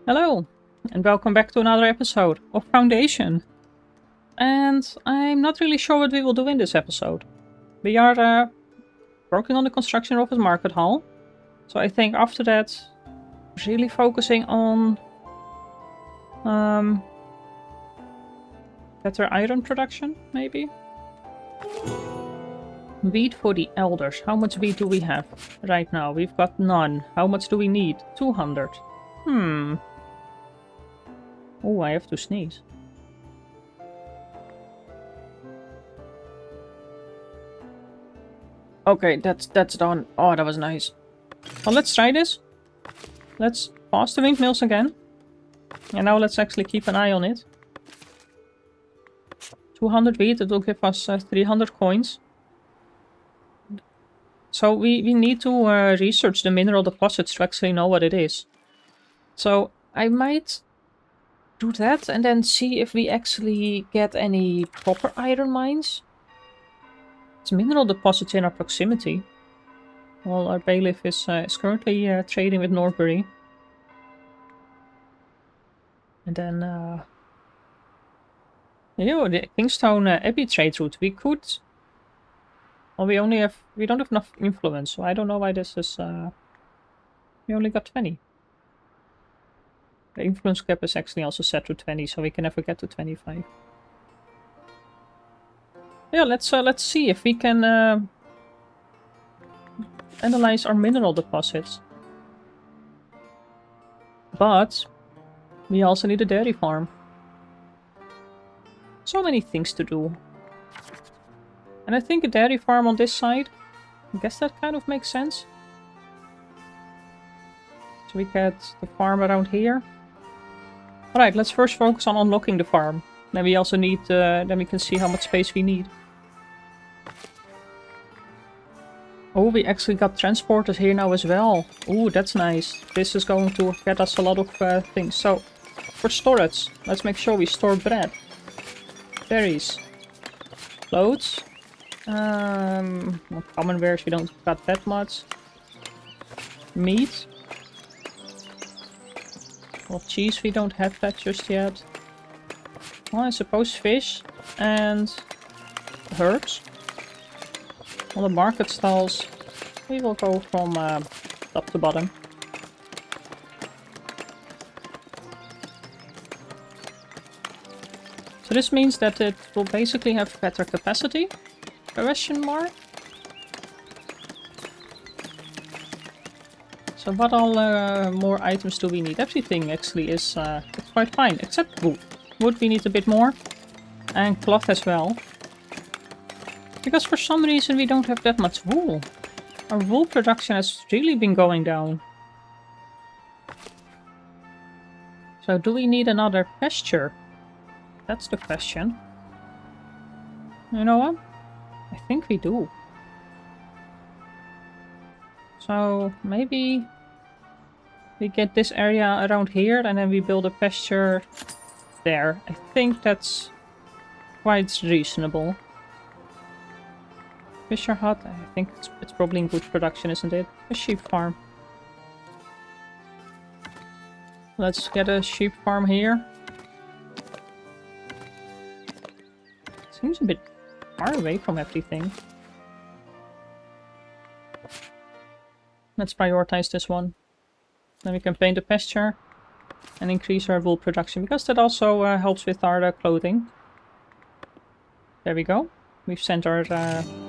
Hello, and welcome back to another episode of Foundation. And I'm not really sure what we will do in this episode. We are working on the construction of a market hall. So I think after that, really focusing on better iron production, maybe? Wheat for the elders. How much wheat do we have right now? We've got none. How much do we need? 200. Oh, I have to sneeze. Okay, that's done. Oh, that was nice. Well, let's try this. Let's pause the windmills again. And now let's actually keep an eye on it. 200 wheat, it will give us 300 coins. So we need to research the mineral deposits to actually know what it is. So I might do that and then see if we actually get any proper iron mines. It's mineral deposits in our proximity. Well, our bailiff is currently trading with Norbury. And then, the Kingstone Abbey trade route. We could. Well, we don't have enough influence, so I don't know why this is. We only got 20. The influence cap is actually also set to 20, so we can never get to 25. Yeah, let's see if we can analyze our mineral deposits. But we also need a dairy farm. So many things to do. And I think a dairy farm on this side, I guess that kind of makes sense. So we get the farm around here. Alright, let's first focus on unlocking the farm. Then we also need, then we can see how much space we need. Oh, we actually got transporters here now as well. Ooh, that's nice. This is going to get us a lot of things. So, for storage, let's make sure we store bread. Berries. Clothes. Well, common wares, we don't got that much. Meat. Well, cheese, we don't have that just yet. Well, I suppose fish and herbs. On the market stalls, we will go from top to bottom. So this means that it will basically have better capacity? Question mark? So what all more items do we need? Everything actually is it's quite fine, except wood. Wood we need a bit more. And cloth as well. Because for some reason we don't have that much wool. Our wool production has really been going down. So do we need another pasture? That's the question. You know what? I think we do. So maybe we get this area around here and then we build a pasture there. I think that's quite reasonable. Fisher hut, I think it's probably in good production, isn't it? A sheep farm. Let's get a sheep farm here. Seems a bit far away from everything. Let's prioritize this one. Then we can paint the pasture and increase our wool production, because that also helps with our clothing. There we go. We've sent our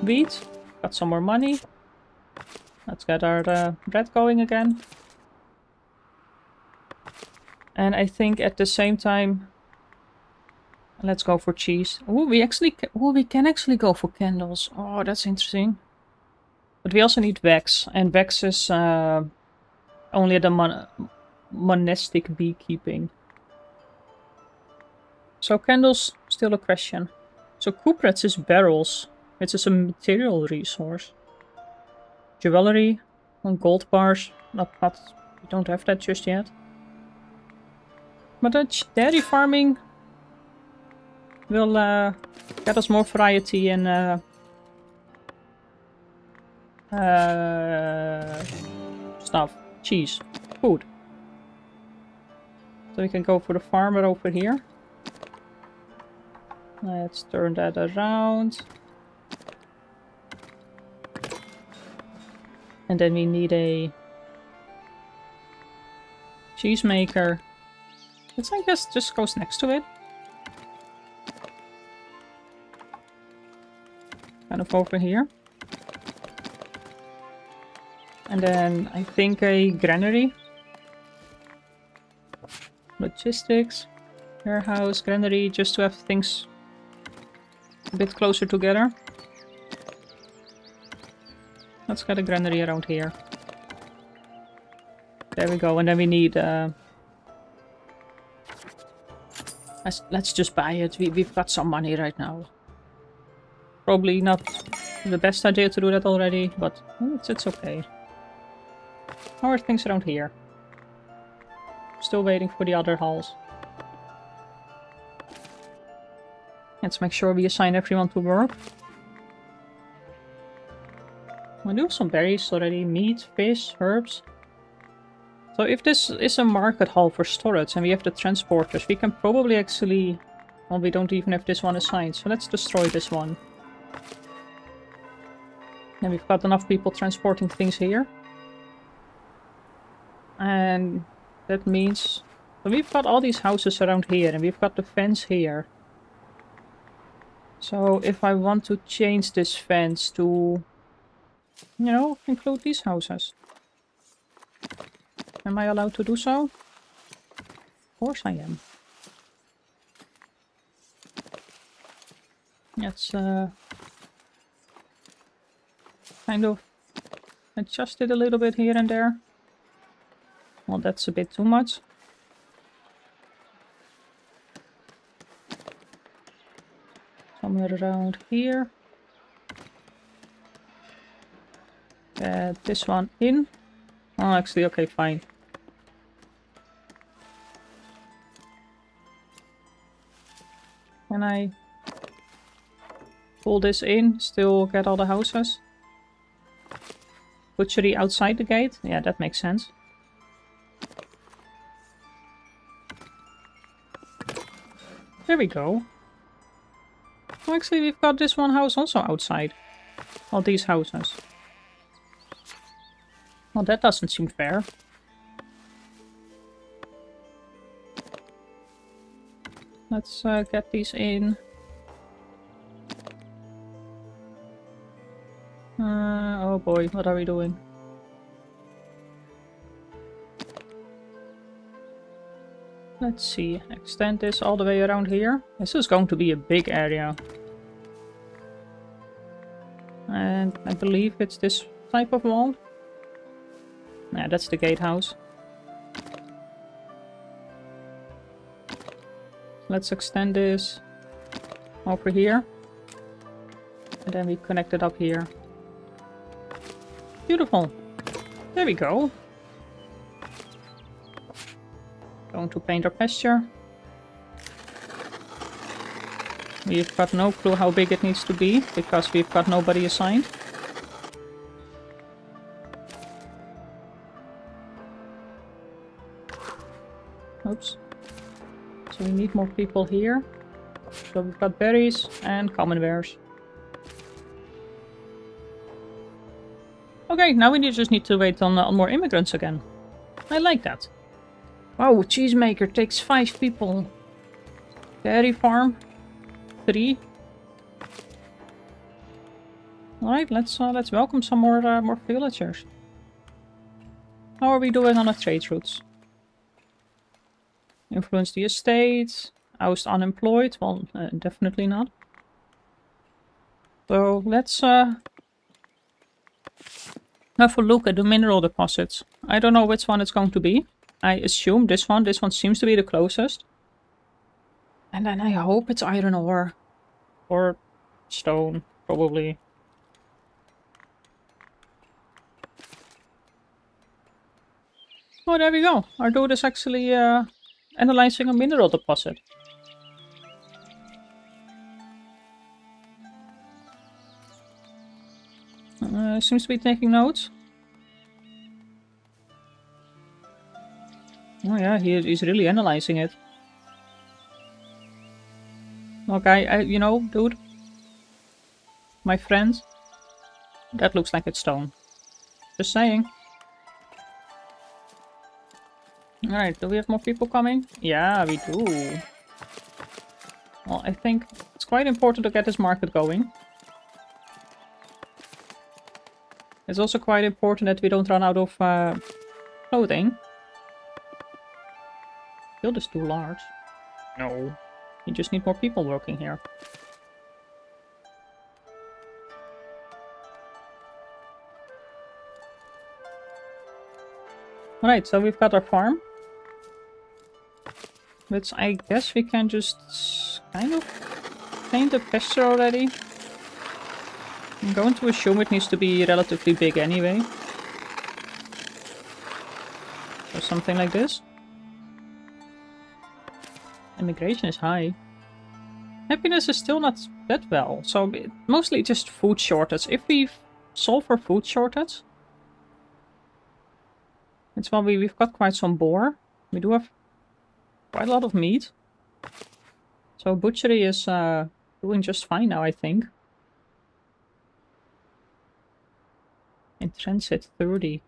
wheat, got some more money. Let's get our bread going again. And I think at the same time, let's go for cheese. Oh, we can actually go for candles. Oh, that's interesting. But we also need wax, and wax is only at the monastic beekeeping. So candles, still a question. So cuprets is barrels, which is a material resource. Jewelry and gold bars, we don't have that just yet. But dairy farming will get us more variety in stuff. Cheese. Food. So we can go for the farmer over here. Let's turn that around. And then we need a cheesemaker. This, I guess, just goes next to it. Kind of over here. And then I think a granary. Logistics. Warehouse, granary, just to have things a bit closer together. Let's get a granary around here. There we go, and then we need... Let's just buy it. We've got some money right now. Probably not the best idea to do that already, but it's okay. How are things around here? Still waiting for the other halls. Let's make sure we assign everyone to work. We do have some berries already. Meat, fish, herbs. So if this is a market hall for storage and we have the transporters, we can probably actually... Well, we don't even have this one assigned, so let's destroy this one. And we've got enough people transporting things here. And that means... So we've got all these houses around here and we've got the fence here. So if I want to change this fence to, you know, include these houses. Am I allowed to do so? Of course I am. Let's kind of adjust it a little bit here and there. Well, that's a bit too much. Somewhere around here. Get this one in. Oh, actually, okay, fine. Can I pull this in? Still get all the houses? Butchery outside the gate? Yeah, that makes sense. There we go. Oh, actually, we've got this one house also outside. All these houses. Well, that doesn't seem fair. Let's get these in. Oh boy, what are we doing? Let's see, extend this all the way around here. This is going to be a big area. And I believe it's this type of wall. Yeah, that's the gatehouse. Let's extend this over here. And then we connect it up here. Beautiful. There we go. Going to paint our pasture. We've got no clue how big it needs to be, because we've got nobody assigned. Oops. So we need more people here. So we've got berries and common wares. Okay, now we just need to wait on more immigrants again. I like that. Wow, cheesemaker takes 5 people. Dairy farm, 3. All right, let's welcome some more villagers. How are we doing on our trade routes? Influence the estate, oust unemployed. Well, definitely not. So let's have a look at the mineral deposits. I don't know which one it's going to be. I assume this one. This one seems to be the closest. And then I hope it's iron ore. Or stone, probably. Oh, there we go. Our dude is actually analyzing a mineral deposit. Seems to be taking notes. Oh yeah, he's really analyzing it. Okay, you know, dude. My friend. That looks like it's stone. Just saying. Alright, do we have more people coming? Yeah, we do. Well, I think it's quite important to get this market going. It's also quite important that we don't run out of clothing. Field is too large. No. You just need more people working here. Alright, so we've got our farm. Which I guess we can just kind of paint the pasture already. I'm going to assume it needs to be relatively big anyway. So something like this. Immigration is high. Happiness is still not that well. So mostly just food shortage. If we solve our food shortage... It's well, we've got quite some boar. We do have quite a lot of meat. So butchery is doing just fine now, I think. In transit 30.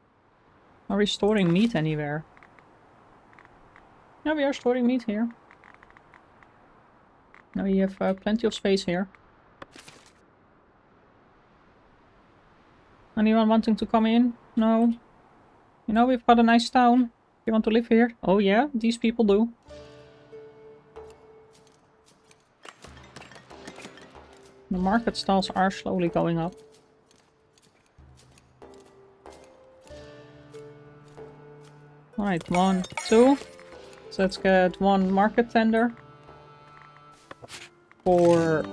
Are we storing meat anywhere? Yeah, we are storing meat here. Now we have plenty of space here. Anyone wanting to come in? No. You know, we've got a nice town. You want to live here? Oh yeah, these people do. The market stalls are slowly going up. Alright, 1, 2. So let's get 1 market tender. For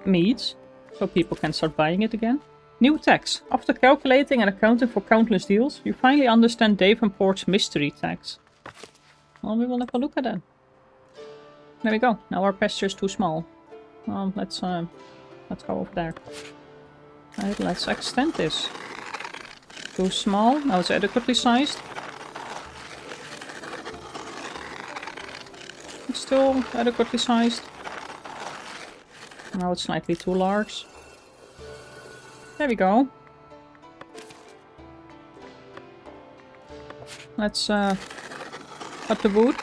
meat. So people can start buying it again. New tax. After calculating and accounting for countless deals, you finally understand Davenport's mystery tax. Well, we will have a look at that. There we go. Now our pasture is too small. Well, let's go over there. Right, let's extend this. Too small. Now it's adequately sized. It's still adequately sized. Now it's slightly too large. There we go. Let's cut the wood.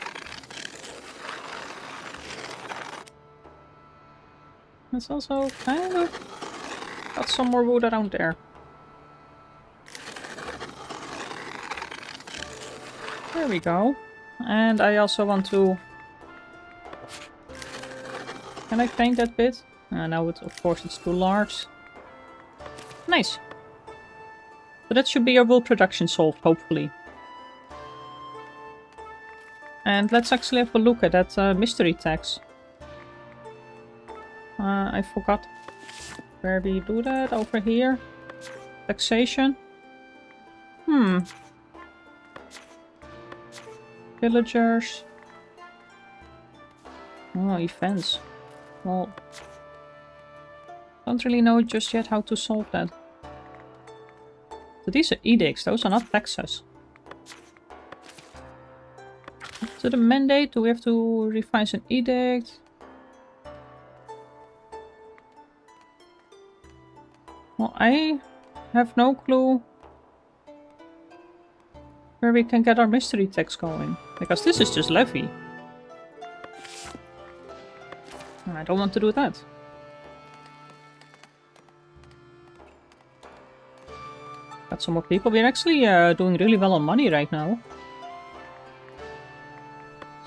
Let's also kind of got some more wood around there. There we go. And I also want to... Can I paint that bit? Now of course it's too large. Nice. So that should be our wool production solved, hopefully. And let's actually have a look at that mystery tax. I forgot where we do that. Over here. Taxation. Villagers. Oh, events. Well, don't really know just yet how to solve that. So these are edicts, those are not taxes. Is it a mandate? Do we have to revise an edict? Well, I have no clue where we can get our mystery tax going. Because this is just levy. I don't want to do that. Got some more people. We're actually doing really well on money right now.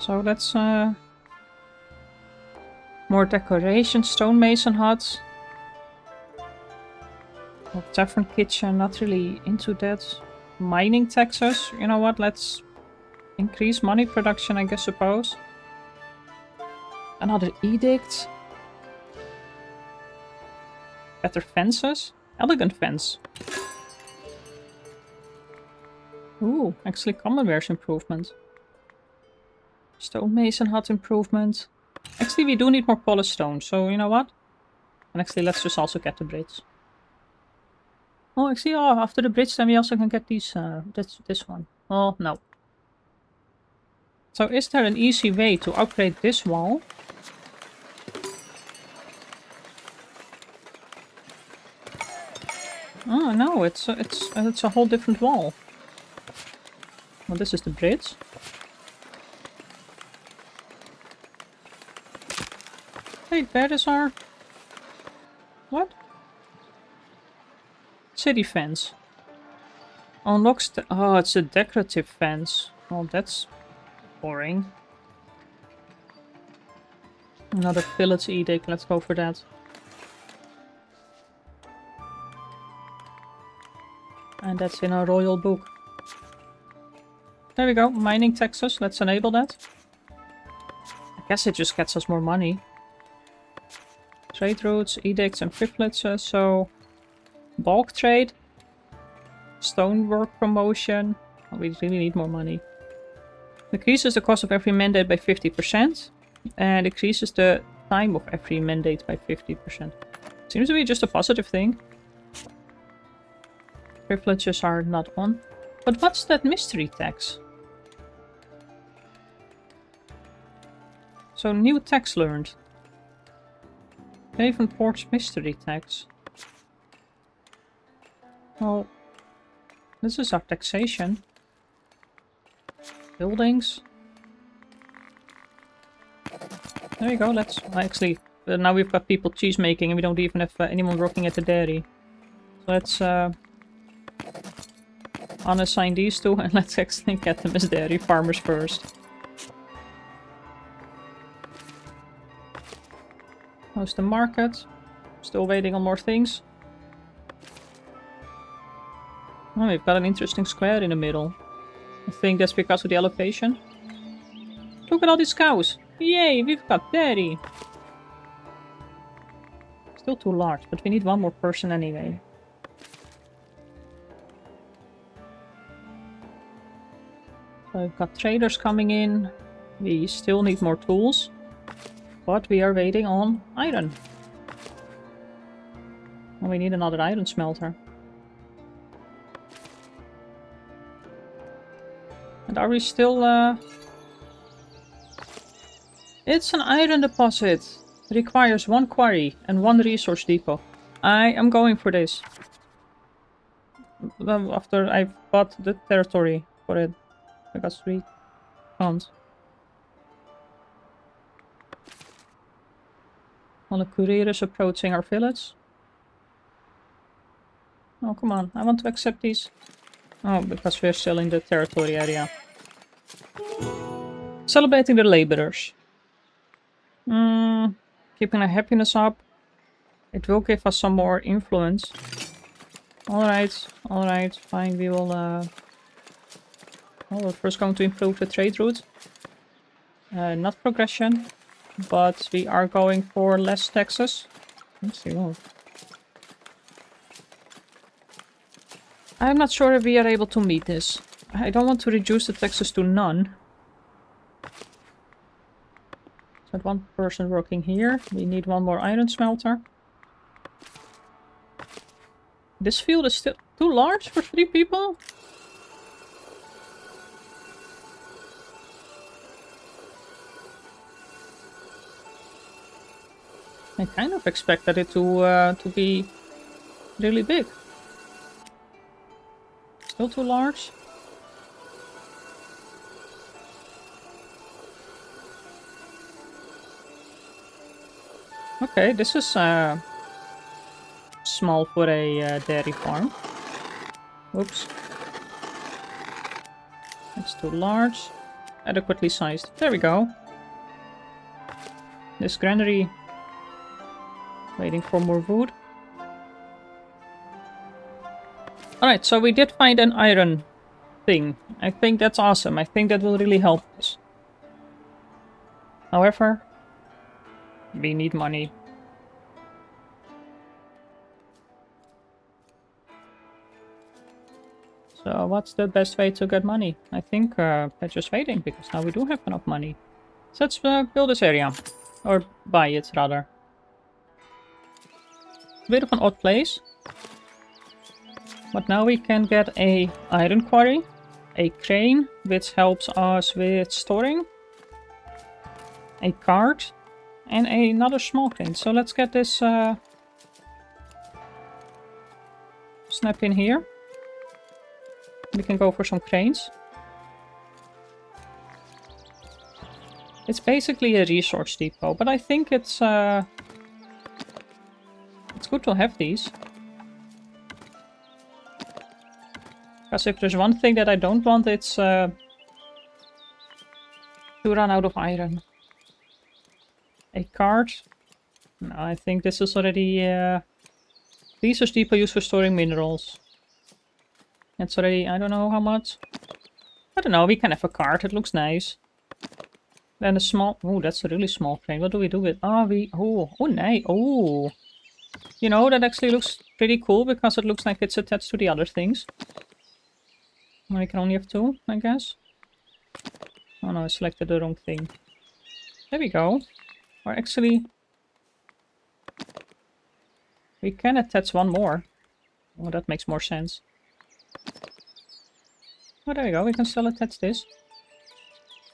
So let's... more decoration, stonemason huts. Well, tavern kitchen, not really into that. Mining taxes, you know what, let's increase money production, I guess, suppose. Another edict. Better fences. Elegant fence. Ooh, actually commonwares improvement. Stonemason hut improvement. Actually, we do need more polished stone, so you know what? And actually, let's just also get the bridge. Oh, actually, after the bridge, then we also can get these, this one. Oh, no. So is there an easy way to upgrade this wall? Oh no, it's a whole different wall. Well, this is the bridge. Wait, where is our... What? City fence. Unlocks the... Oh, it's a decorative fence. Well, that's boring. Another village edict. Let's go for that. And that's in our royal book. There we go. Mining taxes. Let's enable that. I guess it just gets us more money. Trade routes, edicts and privileges. So bulk trade. Stonework promotion. Oh, we really need more money. Decreases the cost of every mandate by 50%. And decreases the time of every mandate by 50%. Seems to be just a positive thing. Privileges are not on. But what's that mystery tax? So new tax learned. Davenport's mystery tax. Well, this is our taxation. Buildings. There you go, let's... Actually, now we've got people cheese making and we don't even have anyone working at the dairy. So let's unassign these two and let's actually get them as dairy farmers first. How's the market? Still waiting on more things. Oh, we've got an interesting square in the middle. I think that's because of the allocation. Look at all these cows! Yay, we've got dairy! Still too large, but we need one more person anyway. So we've got traders coming in. We still need more tools. But we are waiting on iron. And we need another iron smelter. And are we still... It's an iron deposit. Requires 1 quarry and 1 resource depot. I am going for this. After I've bought the territory for it. I got 3 pounds. Well, a courier is approaching our village. Oh, come on. I want to accept these. Oh, because we're still in the territory area. Celebrating the laborers. Keeping our happiness up. It will give us some more influence. Alright, fine. We will... Well, we're first going to improve the trade route. Not progression. But we are going for less taxes. Let's see what. I'm not sure if we are able to meet this. I don't want to reduce the taxes to none. So 1 person working here. We need 1 more iron smelter. This field is still too large for 3 people? I kind of expected it to be really big. Still too large? Okay, this is small for a dairy farm. Oops. It's too large. Adequately sized. There we go. This granary... Waiting for more wood. Alright, so we did find an iron thing. I think that's awesome. I think that will really help us. However, we need money. So what's the best way to get money? I think we're just waiting, because now we do have enough money. So let's build this area. Or buy it, rather. A bit of an odd place. But now we can get a iron quarry. a crane, which helps us with storing, a cart, and another small crane. So let's get this snap in here. We can go for some cranes. It's basically a resource depot, but I think it's good to have these. Because if there's one thing that I don't want, it's to run out of iron. A cart. No, I think this is already resource depot used for storing minerals. It's already, I don't know how much. I don't know, we can have a cart, it looks nice. Then a small, oh, that's a really small crane. What do we do with, oh, nice, oh. You know, that actually looks pretty cool because it looks like it's attached to the other things. I can only have 2, I guess. Oh no, I selected the wrong thing. There we go. Or actually, we can attach one more. Oh, that makes more sense. Oh, there we go. We can still attach this.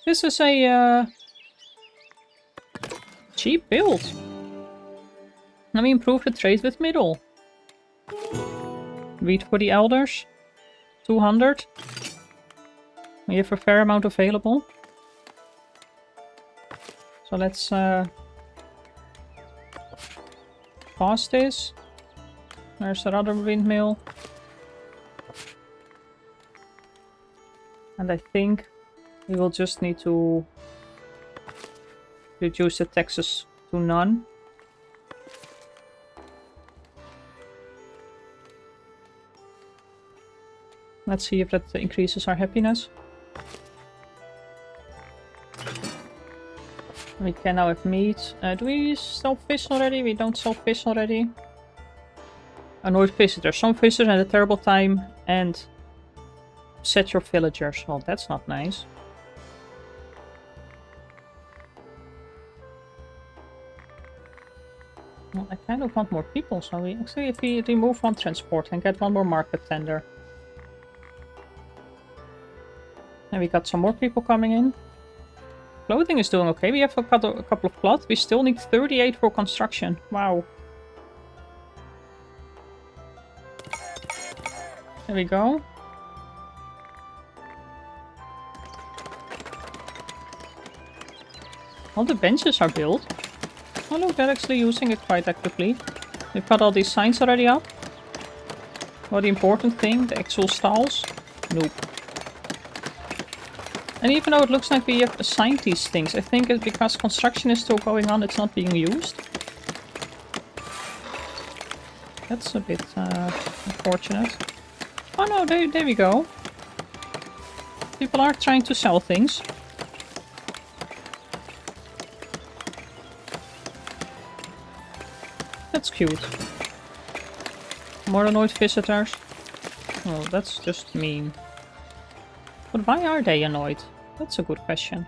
This is a cheap build. Let me improve the trade with middle. Wheat for the elders. 200. We have a fair amount available. So let's pause this. There's another windmill. And I think we will just need to reduce the taxes to none. Let's see if that increases our happiness. We can now have meat. Do we sell fish already? We don't sell fish already. Annoyed visitors. Some visitors had a terrible time and set your villagers. Well, that's not nice. Well, I kind of want more people, so we actually, if we remove one transport and get one more market tender. And we got some more people coming in. Clothing is doing okay. We have a couple of cloth. We still need 38 for construction. Wow. There we go. All the benches are built. Oh look, they're actually using it quite actively. We've got all these signs already up. Well, the important thing, the actual stalls. Nope. And even though it looks like we have assigned these things, I think it's because construction is still going on, it's not being used. That's a bit unfortunate. Oh no, there we go. People are trying to sell things. That's cute. More annoyed visitors. Oh, that's just mean. But why are they annoyed? That's a good question.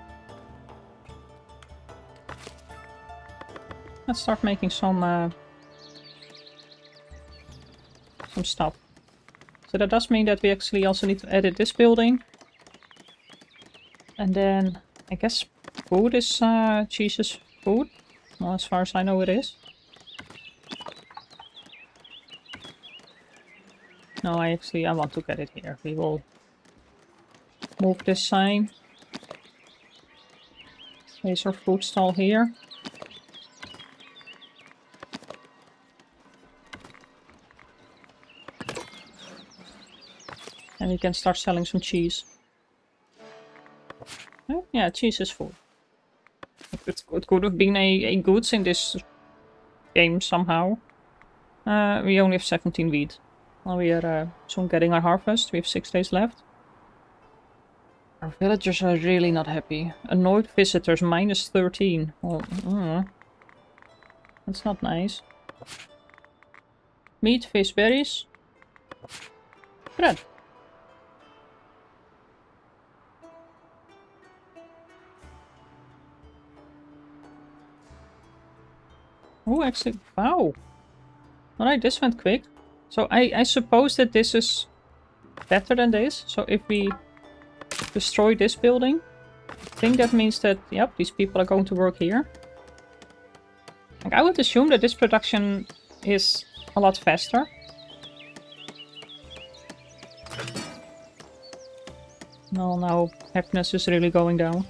Let's start making some stuff. So that does mean that we actually also need to edit this building. And then, I guess food is cheese's food. Well, as far as I know it is. No, I want to get it here. We will move this sign. There's our food stall here. And we can start selling some cheese. Oh, yeah, cheese is food. It could have been a goods in this game somehow. We only have 17 wheat. Well, we are soon getting our harvest. We have 6 days left. Our villagers are really not happy. Annoyed visitors, minus 13. Well, that's not nice. Meat, fish, berries. Bread. Oh, actually, wow. Alright, this went quick. So I suppose that this is better than this. So if we destroy this building. I think that means that, yep, these people are going to work here. Like, I would assume that this production is a lot faster. No, now happiness is really going down.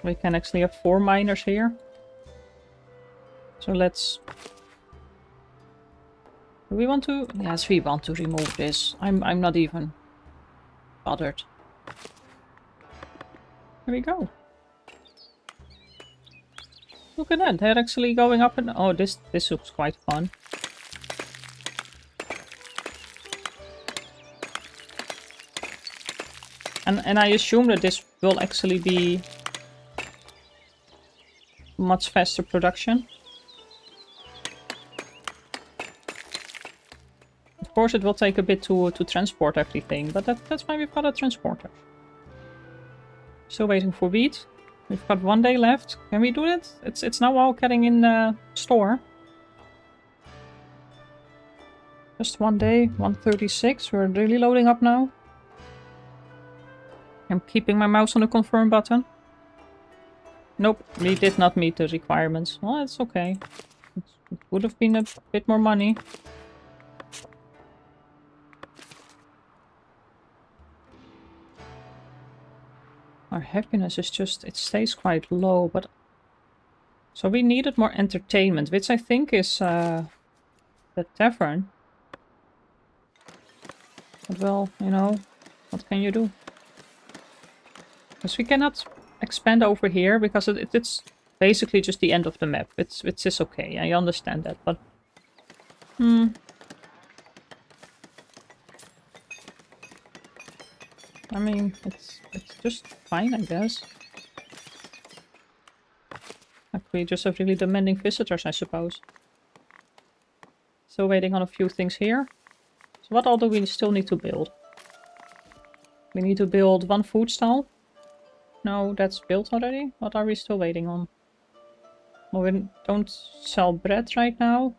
We can actually have 4 miners here. So let's... Do we want to? Yes, we want to remove this. I'm not even bothered. There we go. Look at that. They're actually going up and... Oh, this looks quite fun. And I assume that this will actually be much faster production. Of course, it will take a bit to transport everything, but that's why we've got a transporter. Still waiting for wheat. We've got 1 day left. Can we do it? It's now all getting in the store. Just 1 day, 136. We're really loading up now. I'm keeping my mouse on the confirm button. Nope, we did not meet the requirements. Well, it's okay. It would have been a bit more money. Our happiness is just, it stays quite low, but... So we needed more entertainment, which I think is the tavern. But well, you know, what can you do? Because we cannot expand over here, because it's basically just the end of the map. It's just okay, I understand that, but... I mean, it's just fine, I guess. Like, we just have really demanding visitors, I suppose. Still waiting on a few things here. So what all do we still need to build? We need to build 1 food stall. No, that's built already. What are we still waiting on? Well, we don't sell bread right now.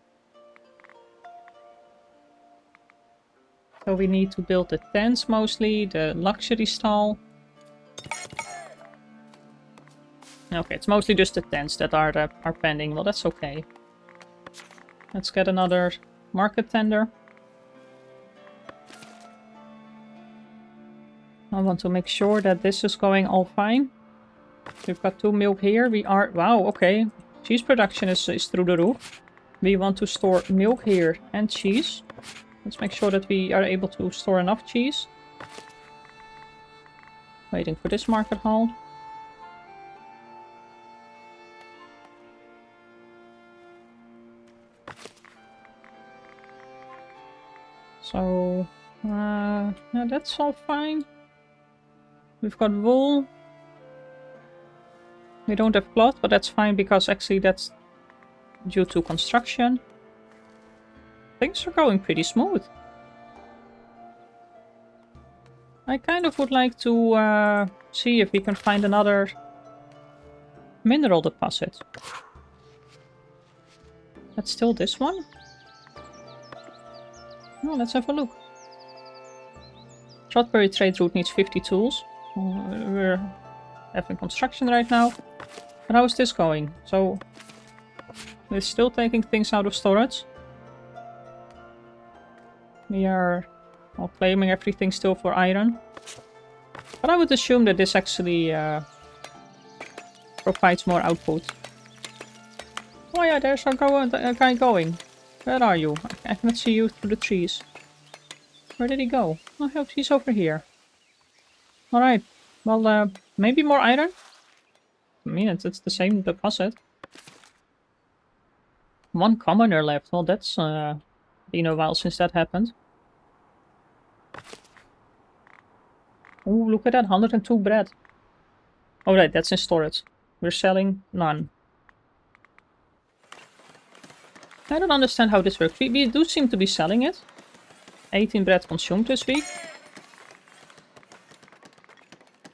So we need to build the tents mostly, the luxury stall. Okay, it's mostly just the tents that are pending. Well, that's okay. Let's get another market tender. I want to make sure that this is going all fine. We've got 2 milk here. We are... Wow, okay. Cheese production is through the roof. We want to store milk here and cheese. Let's make sure that we are able to store enough cheese. Waiting for this market hall. So, yeah, that's all fine. We've got wool. We don't have cloth, but that's fine because actually that's due to construction. Things are going pretty smooth. I kind of would like to see if we can find another mineral deposit. That's still this one? Oh, let's have a look. Strawberry trade route needs 50 tools. We're having construction right now. But how is this going? So, we're still taking things out of storage. We are all claiming everything still for iron. But I would assume that this actually provides more output. Oh yeah, there's a guy going. Where are you? I cannot see you through the trees. Where did he go? I hope he's over here. Alright. Well, maybe more iron? I mean, it's the same deposit. 1 commoner left. Well, that's been a while since that happened. Oh, look at that. 102 bread. Oh, right. That's in storage. We're selling none. I don't understand how this works. We do seem to be selling it. 18 bread consumed this week.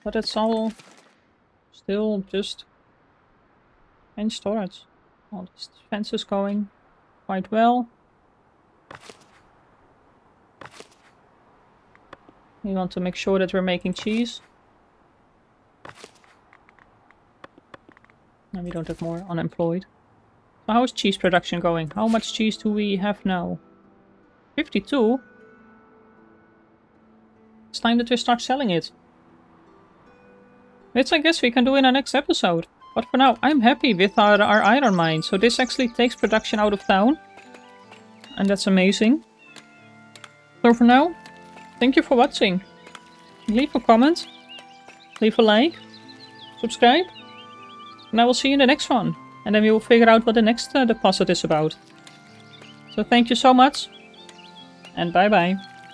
But it's all still just in storage. All this defense is going quite well. We want to make sure that we're making cheese. And we don't have more unemployed. So how is cheese production going? How much cheese do we have now? 52? It's time that we start selling it. Which I guess we can do in our next episode. But for now, I'm happy with our iron mine. So this actually takes production out of town. And that's amazing. So for now, thank you for watching. Leave a comment. Leave a like. Subscribe. And I will see you in the next one. And then we will figure out what the next deposit is about. So thank you so much. And bye bye.